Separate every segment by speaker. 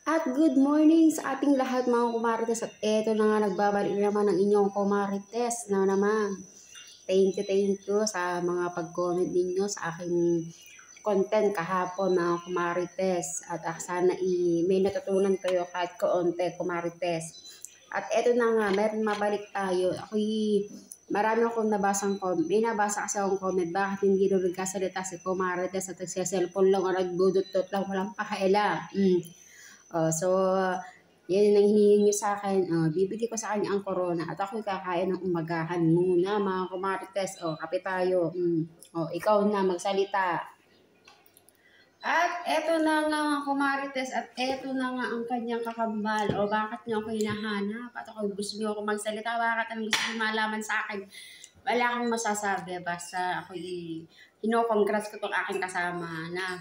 Speaker 1: At good morning sa ating lahat mga kumarites. At eto na nga nagbabalik naman ang inyong kumarites na naman. Thank you sa mga pag-comment ninyo sa aking content kahapon mga kumarites. At sana may natutunan kayo kahit kaunti kumarites. At eto na nga, meron mabalik tayo. Marami akong nabasang comment. May nabasa kasi akong comment. Bakit hindi rin nagkasalita si kumarites at nagsiselfon lang o nagbudutot lang walang pakialam. Yan ang hinihingi nyo sa akin. Bibigay ko sa kanya ang corona at ako'y kakain ng umagahan muna mga kumarites. Kape tayo. Ikaw na magsalita. At eto na nga mga kumarites at eto na nga ang kanyang kakambal. Bakit nyo ako hinahanap? At ako gusto nyo ako magsalita. Bakit ang gusto nyo malaman sa akin? Wala akong masasabi. Basta ako'y congrats ko itong aking kasama na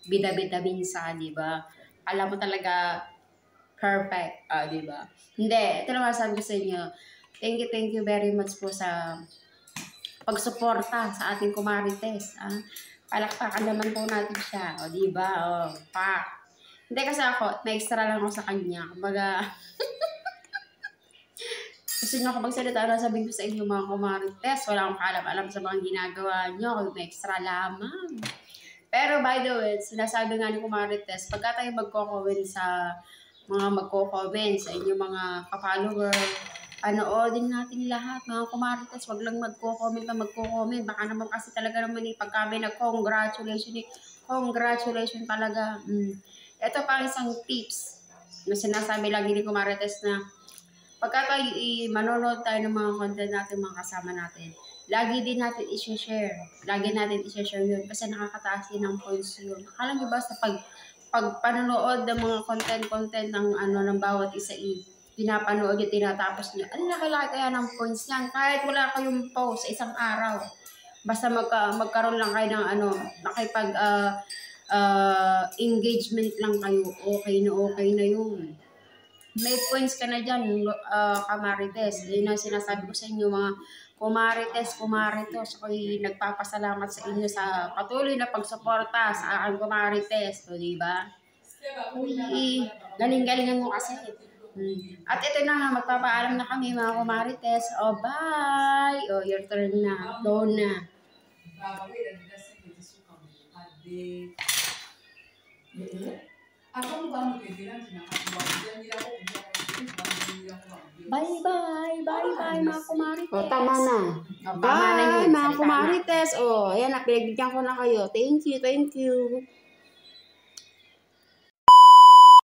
Speaker 1: bida-bida minsa, diba? Alam mo talaga perfect, di ba? Hindi, ito naman sabi ko sa inyo. Thank you very much po sa pagsuporta sa ating kumarites. Palakpakan naman po natin siya, di ba? Hindi kasi ako, na-extra lang ako sa kanya. Kumbaga, gusto nyo ako magsalita na sabihin ko sa inyo mga kumarites. Wala akong kaalam-alam sa mga ginagawa nyo. May-extra lamang. Pero by the way, sinasabi nga ni kumarites, pagka tayo magko-comment sa inyong mga ka-follower, panoodin natin lahat, mga kumarites, wag lang magko-comment. Baka naman kasi talaga naman pagka may congratulations talaga. Ito pa isang tips na sinasabi lagi ni kumarites na pagka tayo manonood tayo ng mga content natin, mga kasama natin, lagi din natin i-share. Lagi natin i-share yun kasi nakakataas din ng points yun. Akala nyo ba sa pagpanonood ng mga content ng bawat isa pinapanood yung tinatapos nyo? Ano nakalaki kaya ng points yan? Kahit wala kayong post sa isang araw. Basta magkaroon lang kayo ng engagement lang kayo. Okay na yun. May points ka na dyan, kamarites. Yun ang sinasabi ko sa inyo mga kumarites. Ako'y nagpapasalamat sa inyo sa patuloy na pagsuporta sa aking kumarites. Diba? Galing-galingan mo kasi. At ito na nga, magpapaalam na kami mga kumarites. Bye! Your turn na. Go na. Bye mga kumarites. Tama na. Bye mga kumarites. Ayan, napigbigyan ko na kayo. Thank you.